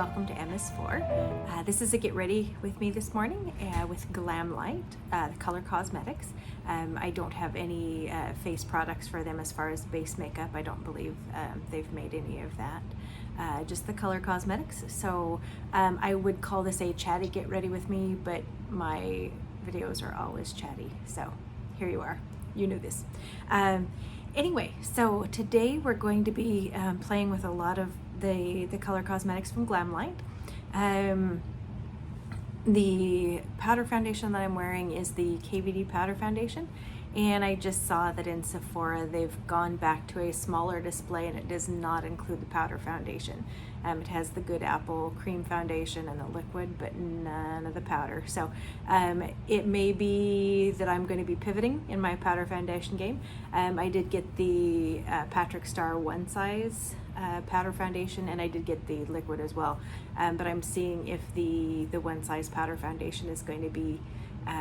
welcome to MS4. This is a get ready with me this morning with Glamlite Color Cosmetics. I don't have any face products for them as far as base makeup. I don't believe they've made any of that. Just the Color Cosmetics. So I would call this a chatty get ready with me, but my videos are always chatty. So here you are. You knew this. Anyway, so today we're going to be playing with a lot of the Color Cosmetics from Glamlite. The powder foundation that I'm wearing is the KVD powder foundation, and I just saw that in Sephora they've gone back to a smaller display and it does not include the powder foundation. It has the Good Apple cream foundation and the liquid, but none of the powder. So it may be that I'm going to be pivoting in my powder foundation game. I did get the Patrick Star one size powder foundation, and I did get the liquid as well. But I'm seeing if the one size powder foundation is going to be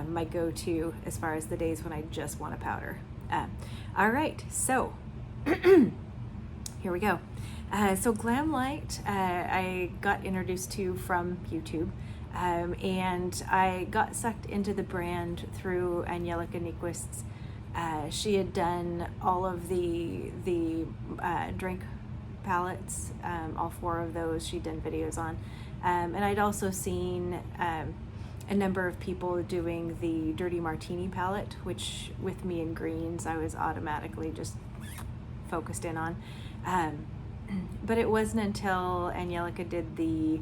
my go-to as far as the days when I just want a powder. All right, so here we go. So Glamlite, I got introduced to from YouTube, and I got sucked into the brand through Angelica Nyquist's. She had done all of the drink palettes, all 4 of those she'd done videos on, and I'd also seen a number of people doing the Dirty Martini palette, which with me in greens I was automatically just focused in on. But it wasn't until Angelica did the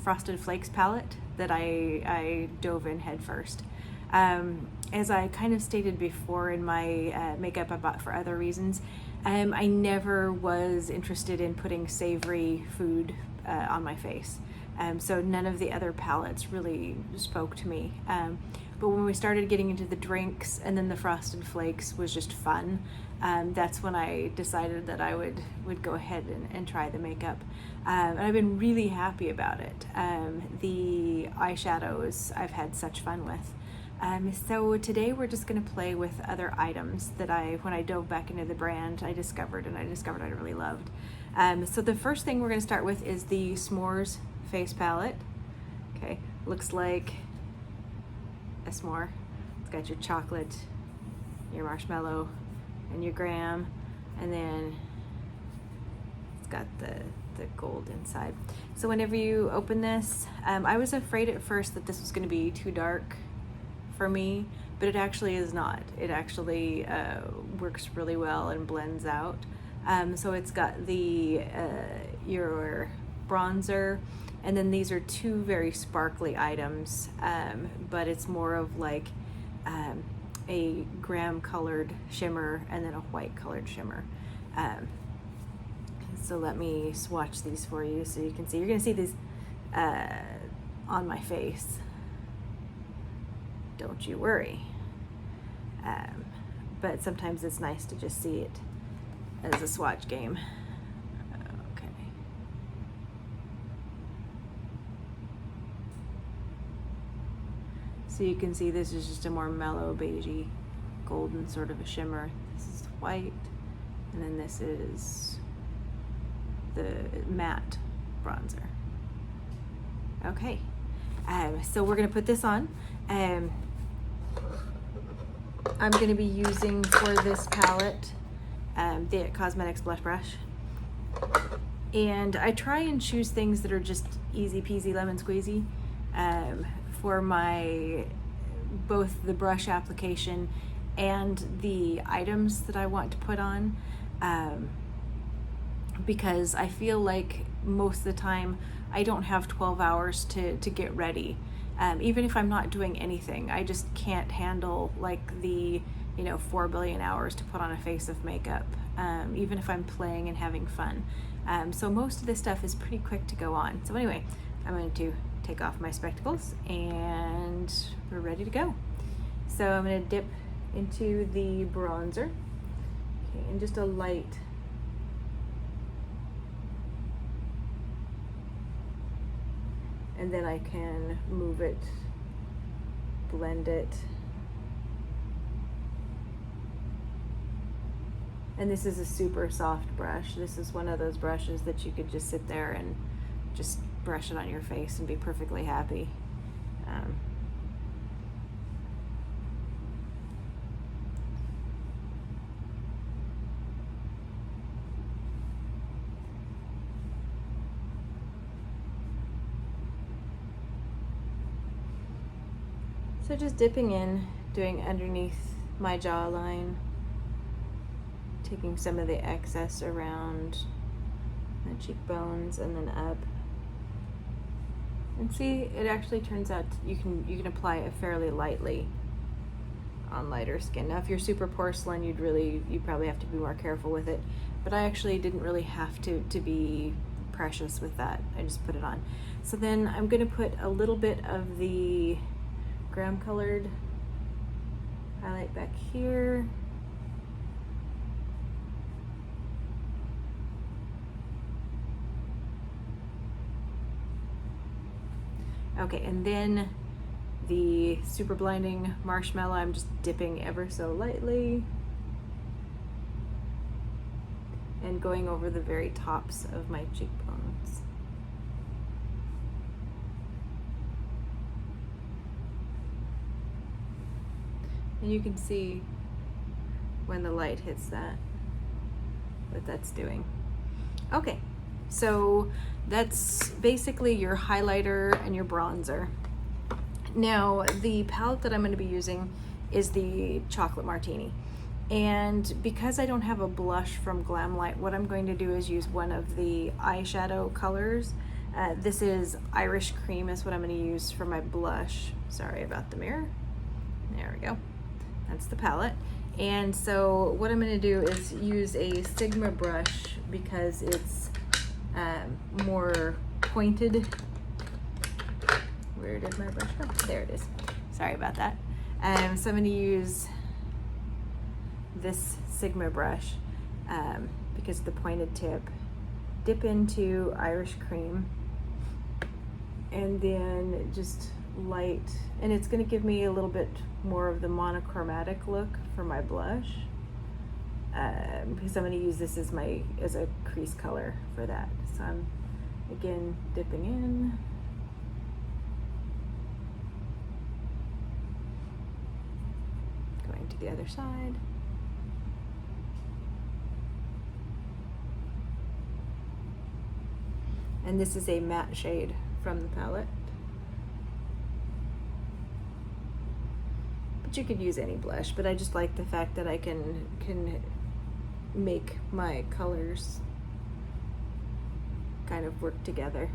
Frosted Flakes palette that I dove in head first. As I kind of stated before in my makeup I bought for other reasons, I never was interested in putting savory food on my face. So none of the other palettes really spoke to me. But when we started getting into the drinks, and then the Frosted Flakes was just fun, that's when I decided that I would go ahead and try the makeup. And I've been really happy about it. The eyeshadows I've had such fun with. So today we're just going to play with other items that when I dove back into the brand, I discovered I really loved. So the first thing we're going to start with is the S'mores face palette. Okay, looks like a s'more. It's got your chocolate, your marshmallow, and your graham, and then it's got the gold inside. So whenever you open this, I was afraid at first that this was going to be too dark for me, but it actually is not. It actually works really well and blends out. So it's got your bronzer, and then these are 2 very sparkly items, but it's more of like a graham colored shimmer and then a white colored shimmer. So let me swatch these for you so you can see. You're going to see these on my face. Don't you worry. But sometimes it's nice to just see it as a swatch game. Okay. So you can see this is just a more mellow beigey golden sort of a shimmer. This is white, and then this is the matte bronzer. Okay, so we're gonna put this on. I'm going to be using for this palette the Cosmetics blush brush, and I try and choose things that are just easy peasy lemon squeezy for my both the brush application and the items that I want to put on, because I feel like most of the time I don't have 12 hours to get ready. Even if I'm not doing anything, I just can't handle like the 4 billion hours to put on a face of makeup, even if I'm playing and having fun. So most of this stuff is pretty quick to go on. So anyway, I'm going to take off my spectacles and we're ready to go. So I'm going to dip into the bronzer, okay, and just a light and then I can move it, blend it. And this is a super soft brush. This is one of those brushes that you could just sit there and just brush it on your face and be perfectly happy. So just dipping in, doing underneath my jawline, taking some of the excess around the cheekbones and then up. And see, it actually turns out you can apply it fairly lightly on lighter skin. Now if you're super porcelain, you'd probably have to be more careful with it. But I actually didn't really have to be precious with that. I just put it on. So then I'm gonna put a little bit of the gram colored highlight back here. Okay, and then the super blinding marshmallow, I'm just dipping ever so lightly and going over the very tops of my cheekbones. And you can see when the light hits that, what that's doing. Okay, so that's basically your highlighter and your bronzer. Now, the palette that I'm going to be using is the Chocolate Martini. And because I don't have a blush from Glamlite, what I'm going to do is use one of the eyeshadow colors. This is Irish Cream is what I'm going to use for my blush. Sorry about the mirror. There we go. That's the palette. And so what I'm going to do is use a Sigma brush because it's more pointed. Where did my brush go? There it is. Sorry about that. So I'm going to use this Sigma brush because of the pointed tip. Dip into Irish Cream and then just light, and it's going to give me a little bit more of the monochromatic look for my blush because I'm going to use this as a crease color for that. So I'm again dipping in. Going to the other side. And this is a matte shade from the palette. But you could use any blush, but I just like the fact that I can make my colors kind of work together.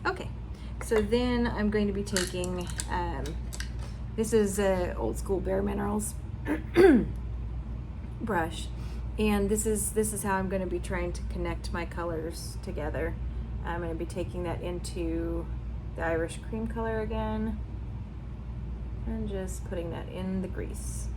Okay, so then I'm going to be taking, this is Old School Bare Minerals brush, and this is how I'm going to be trying to connect my colors together. I'm going to be taking that into the Irish Cream color again and just putting that in the grease.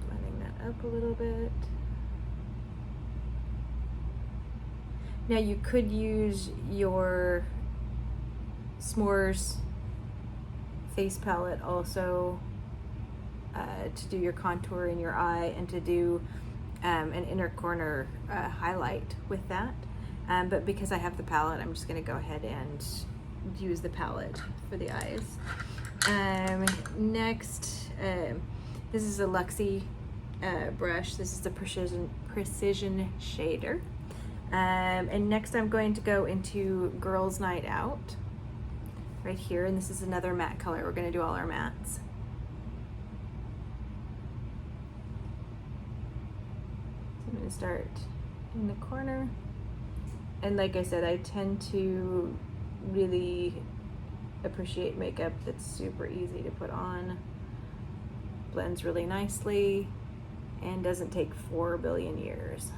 Blending that up a little bit. Now you could use your S'mores face palette also to do your contour in your eye and to do an inner corner highlight with that. But because I have the palette, I'm just going to go ahead and use the palette for the eyes. Next, this is a Luxie brush. This is a precision shader. And next I'm going to go into Girls Night Out right here, and this is another matte color. We're going to do all our mattes. So I'm going to start in the corner, and like I said, I tend to really appreciate makeup that's super easy to put on, blends really nicely, and doesn't take 4 billion years.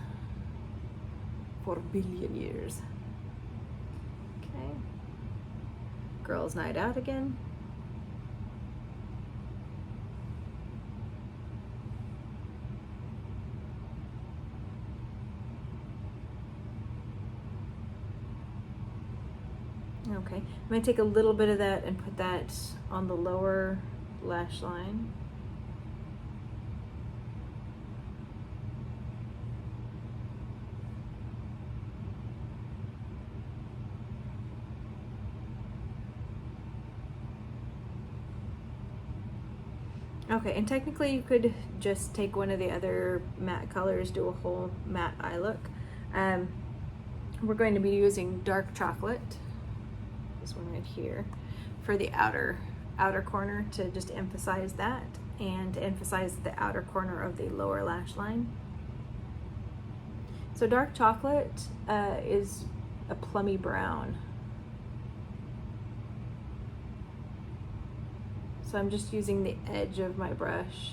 4 billion years. Okay. Girls Night Out again. Okay, I'm going to take a little bit of that and put that on the lower lash line. Okay, and technically you could just take one of the other matte colors, do a whole matte eye look. We're going to be using dark chocolate, this one right here, for the outer corner to just emphasize that and to emphasize the outer corner of the lower lash line. So dark chocolate is a plummy brown. So I'm just using the edge of my brush,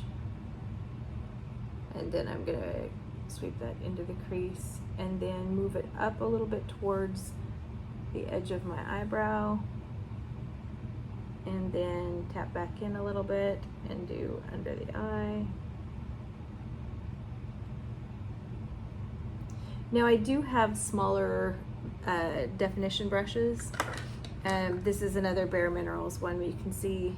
and then I'm gonna sweep that into the crease and then move it up a little bit towards the edge of my eyebrow, and then tap back in a little bit and do under the eye. Now I do have smaller definition brushes. This is another Bare Minerals one where you can see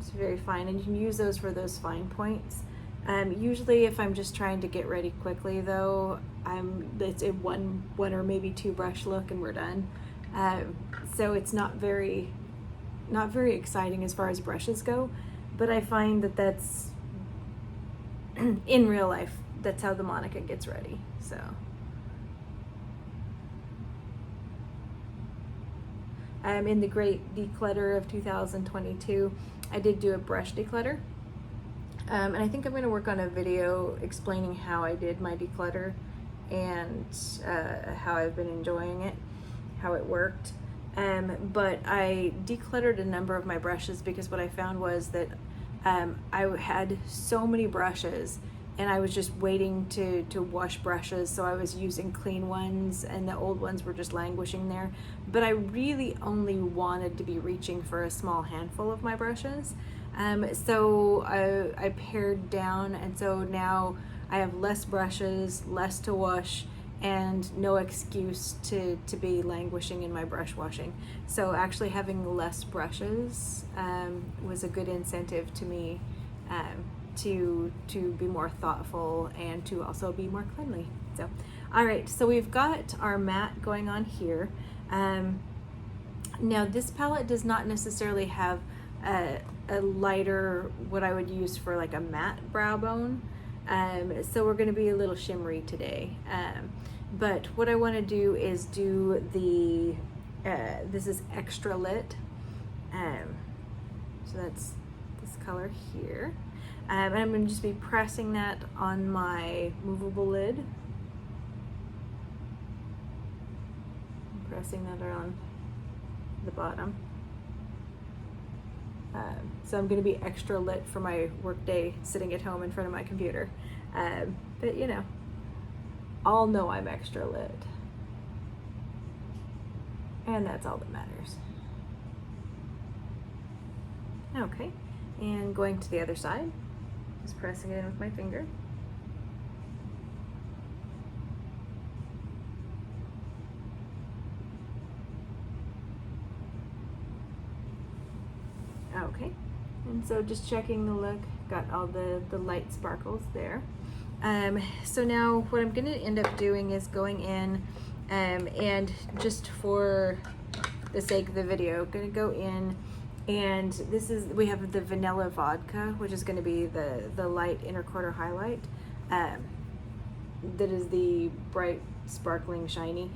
it's very fine, and you can use those for those fine points. Usually if I'm just trying to get ready quickly though, it's a one or maybe two brush look and we're done. So it's not very exciting as far as brushes go, but I find that that's in real life, that's how the Monica gets ready. So in the great declutter of 2022, I did do a brush declutter. And I think I'm going to work on a video explaining how I did my declutter and how I've been enjoying it, how it worked. But I decluttered a number of my brushes because what I found was that I had so many brushes and I was just waiting to wash brushes, so I was using clean ones and the old ones were just languishing there. But I really only wanted to be reaching for a small handful of my brushes. So I pared down, and so now I have less brushes, less to wash, and no excuse to be languishing in my brush washing. So actually having less brushes was a good incentive to me to be more thoughtful and to also be more cleanly. So, all right, so we've got our matte going on here. Now this palette does not necessarily have a lighter, what I would use for like a matte brow bone. So we're gonna be a little shimmery today. But what I wanna do is do the, this is Extra Lit. So that's this color here. And I'm going to just be pressing that on my movable lid. Pressing that around the bottom. So I'm going to be extra lit for my work day sitting at home in front of my computer. But you know, I'll know I'm extra lit. And that's all that matters. Okay, and going to the other side. Just pressing it in with my finger. Okay, and so just checking the look, got all the light sparkles there. So now what I'm going to end up doing is going in and just for the sake of the video, going to go in. And this is, we have the vanilla vodka, which is going to be the light inner quarter highlight. That is the bright, sparkling, shiny.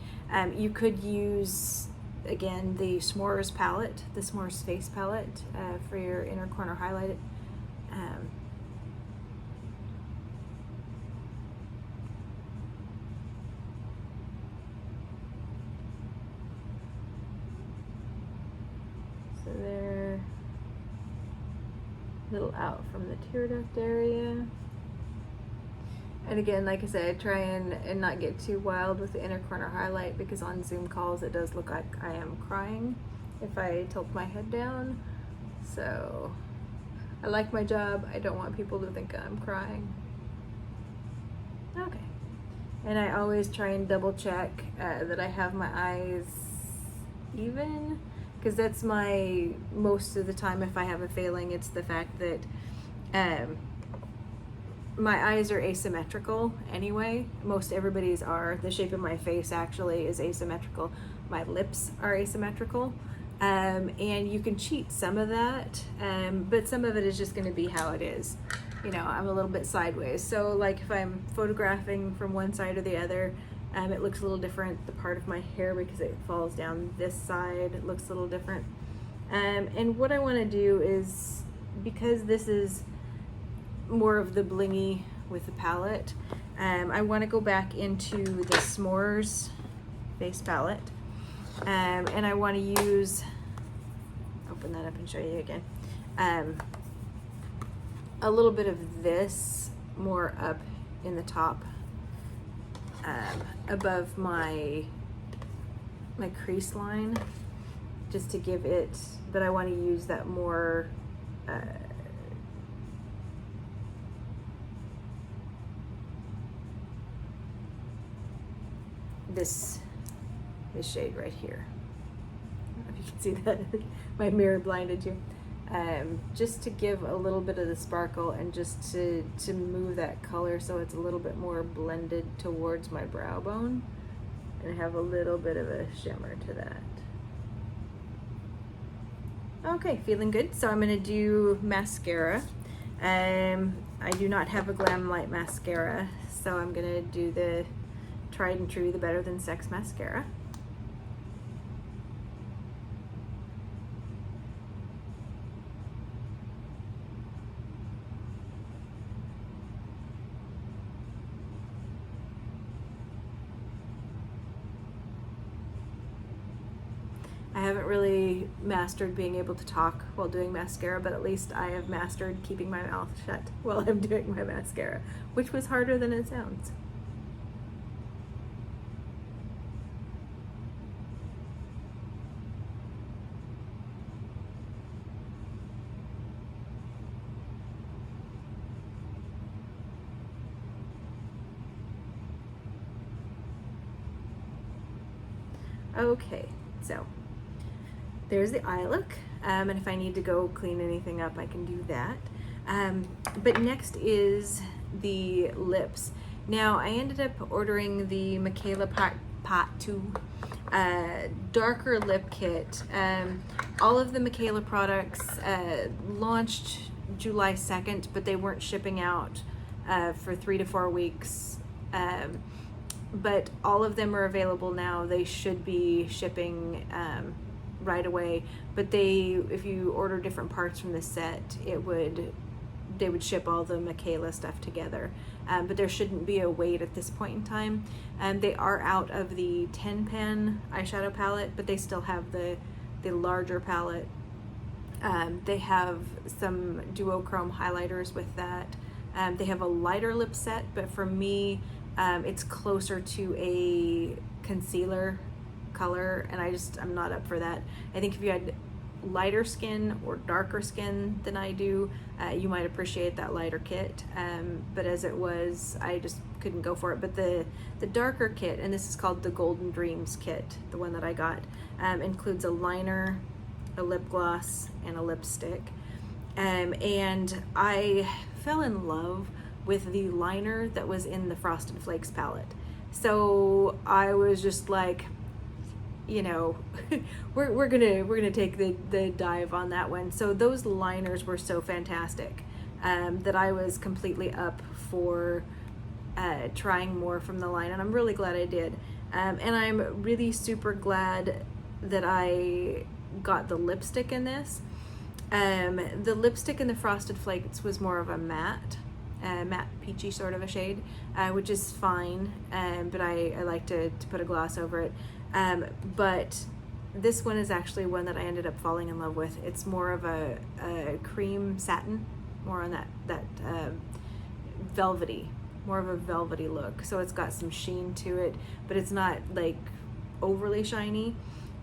You could use, again, the S'mores palette, the S'mores face palette for your inner corner highlight. So they're a little out from the tear duct area. And again, like I said, I try and not get too wild with the inner corner highlight because on Zoom calls it does look like I am crying if I tilt my head down. So I like my job. I don't want people to think I'm crying. Okay. And I always try and double check that I have my eyes even, because that's my, most of the time if I have a failing, it's the fact that my eyes are asymmetrical anyway. Most everybody's are. The shape of my face actually is asymmetrical. My lips are asymmetrical. And you can cheat some of that, but some of it is just going to be how it is. You know, I'm a little bit sideways. So like if I'm photographing from one side or the other, it looks a little different. The part of my hair, because it falls down this side, it looks a little different. And what I want to do is, because this is more of the blingy with the palette, I want to go back into the S'mores base palette, and I want to use, open that up and show you again, a little bit of this more up in the top, above my crease line, just to give it, but I want to use that more this shade right here. I don't know if you can see that. My mirror blinded you. Just to give a little bit of the sparkle, and just to move that color so it's a little bit more blended towards my brow bone, and have a little bit of a shimmer to that. Okay, feeling good. So I'm gonna do mascara. I do not have a Glamlite mascara, so I'm gonna do the tried and true, the Better Than Sex mascara. I haven't really mastered being able to talk while doing mascara, but at least I have mastered keeping my mouth shut while I'm doing my mascara, which was harder than it sounds. Okay, so there's the eye look, and if I need to go clean anything up, I can do that. But next is the lips. Now, I ended up ordering the Mikayla Path Two darker lip kit. All of the Mikayla products launched July 2nd, but they weren't shipping out for 3 to 4 weeks. But all of them are available now. They should be shipping right away, but if you order different parts from the set, they would ship all the Mikayla stuff together. But there shouldn't be a wait at this point in time. They are out of the 10 pan eyeshadow palette, but they still have the larger palette. They have some duochrome highlighters with that. They have a lighter lip set, but for me, it's closer to a concealer color, and I'm not up for that. I think if you had lighter skin or darker skin than I do, you might appreciate that lighter kit, but as it was, I just couldn't go for it. But the darker kit, and this is called the Golden Dreams kit, the one that I got, includes a liner, a lip gloss, and a lipstick, and I fell in love with the liner that was in the Frosted Flakes palette. So I was just like, you know, we're gonna take the dive on that one. So those liners were so fantastic that I was completely up for trying more from the line, and I'm really glad I did. And I'm really super glad that I got the lipstick in this. The lipstick in the Frosted Flakes was more of a matte peachy sort of a shade, which is fine, but I like to put a gloss over it. But this one is actually one that I ended up falling in love with. It's more of a cream satin, more on that velvety, more of a velvety look. So it's got some sheen to it, but it's not like overly shiny.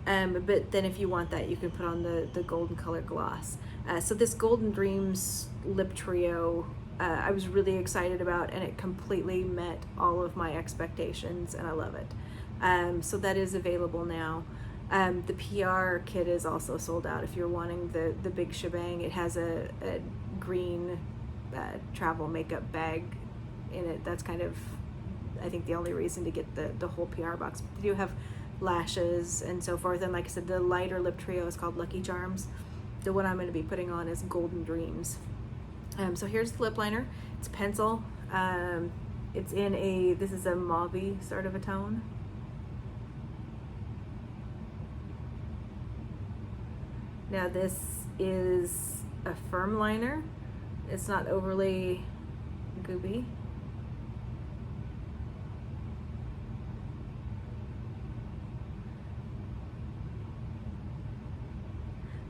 But then if you want that, you can put on the golden color gloss. So this Golden Dreams lip trio, I was really excited about, and it completely met all of my expectations, and I love it. So that is available now. The PR kit is also sold out if you're wanting the big shebang. It has a green travel makeup bag in it. That's kind of, I think, the only reason to get the whole PR box. They do have lashes and so forth, and like I said, the lighter lip trio is called Lucky Charms. The one I'm going to be putting on is Golden Dreams. So here's the lip liner. It's pencil. It's in this is a mauve sort of a tone. Now this is a firm liner. It's not overly gooby.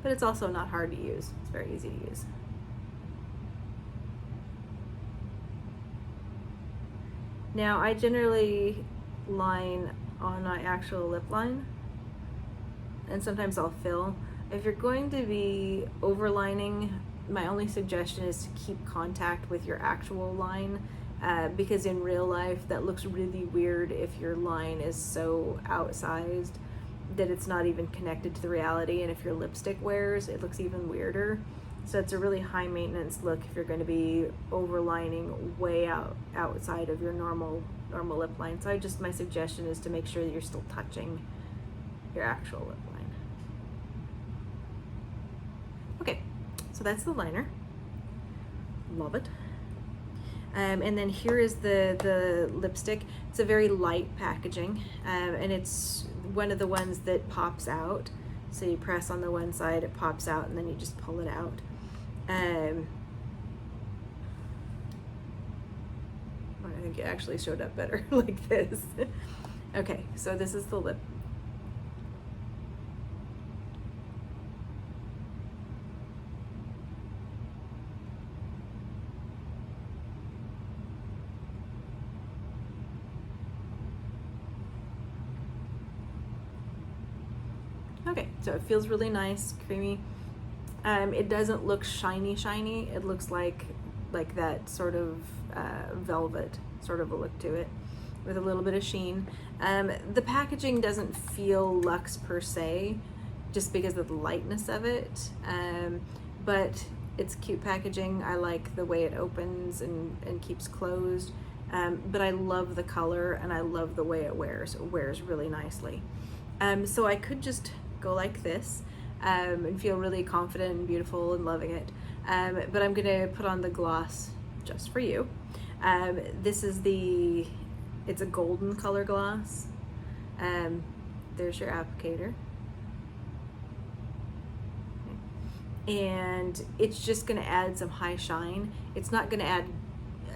But it's also not hard to use. It's very easy to use. Now I generally line on my actual lip line, and sometimes I'll fill. If you're going to be overlining, my only suggestion is to keep contact with your actual line, because in real life that looks really weird if your line is so outsized that it's not even connected to the reality, and if your lipstick wears, it looks even weirder. So it's a really high maintenance look if you're going to be overlining way outside of your normal lip line. So my suggestion is to make sure that you're still touching your actual lip line. Okay, so that's the liner. Love it. And then here is the lipstick. It's a very light packaging, and it's one of the ones that pops out. So you press on the one side, it pops out, and then you just pull it out. I think it actually showed up better like this. Okay, so this is the lip. Okay, so it feels really nice, creamy. It doesn't look shiny. It looks like that sort of velvet sort of a look to it, with a little bit of sheen. The packaging doesn't feel luxe per se, just because of the lightness of it. But it's cute packaging. I like the way it opens and keeps closed. But I love the color, and I love the way it wears. It wears really nicely. So I could just go like this and feel really confident and beautiful and loving it. But I'm gonna put on the gloss just for you. This is it's a golden color gloss. There's your applicator. And it's just gonna add some high shine. It's not gonna add,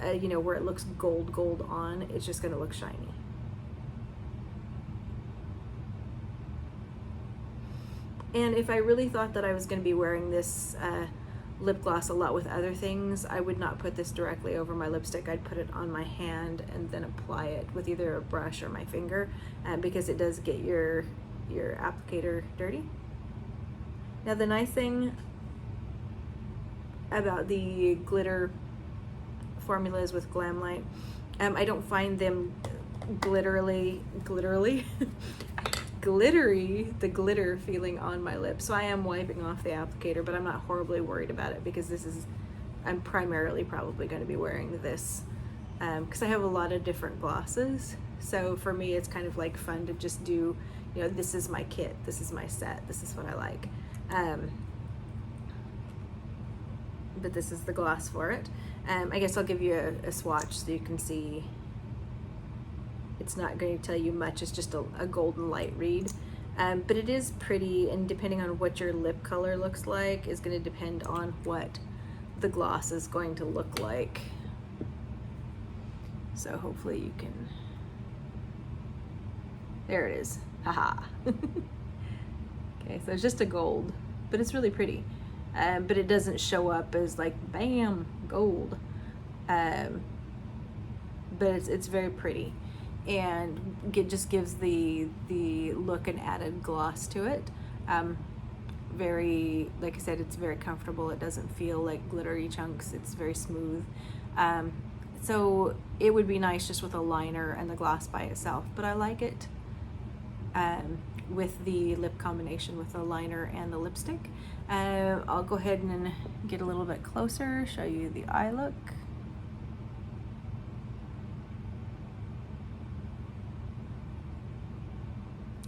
where it looks gold on. It's just gonna look shiny. And if I really thought that I was going to be wearing this lip gloss a lot with other things, I would not put this directly over my lipstick. I'd put it on my hand and then apply it with either a brush or my finger, because it does get your applicator dirty. Now the nice thing about the glitter formulas with Glamlite, I don't find them glittery, the glitter feeling on my lips. So I am wiping off the applicator, but I'm not horribly worried about it, because I'm primarily probably going to be wearing this because I have a lot of different glosses. So for me, it's kind of like fun to just do, this is my kit, this is my set, this is what I like. But this is the gloss for it. I guess I'll give you a swatch so you can see. It's not going to tell you much, it's just a golden light read. But it is pretty, and depending on what your lip color looks like is going to depend on what the gloss is going to look like. So hopefully you can, there it is, haha. Okay, so it's just a gold, but it's really pretty. But it doesn't show up as like, bam, gold. But it's very pretty. And it just gives the look an added gloss to it. Very, like I said, it's very comfortable. It doesn't feel like glittery chunks. It's very smooth. So it would be nice just with a liner and the gloss by itself, but I like it. with the lip combination with the liner and the lipstick. I'll go ahead and get a little bit closer, show you the eye look.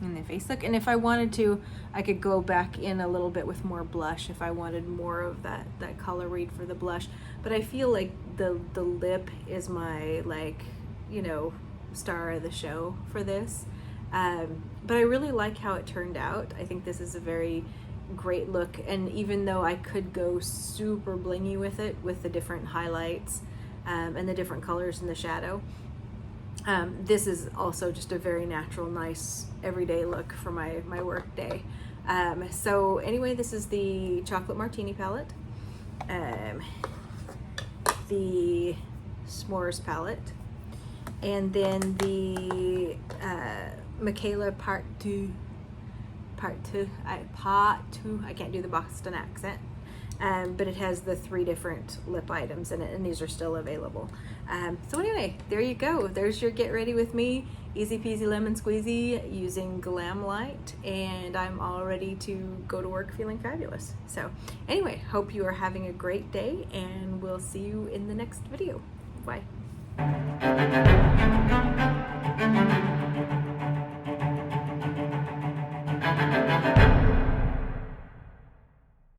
And the face look. And if I wanted to, I could go back in a little bit with more blush if I wanted more of that color read for the blush. But I feel like the lip is my, like, you know, star of the show for this. But I really like how it turned out. I think this is a very great look, and even though I could go super blingy with it, with the different highlights and the different colors in the shadow, this is also just a very natural, nice everyday look for my work day. So anyway, this is the Chocolate Martini palette, the S'mores palette, and then the Mikayla Path Two. I can't do the Boston accent. But it has the 3 different lip items in it, and these are still available. So anyway, there you go. There's your get ready with me, easy peasy lemon squeezy, using Glamlite, and I'm all ready to go to work feeling fabulous. So anyway, hope you are having a great day, and we'll see you in the next video. Bye.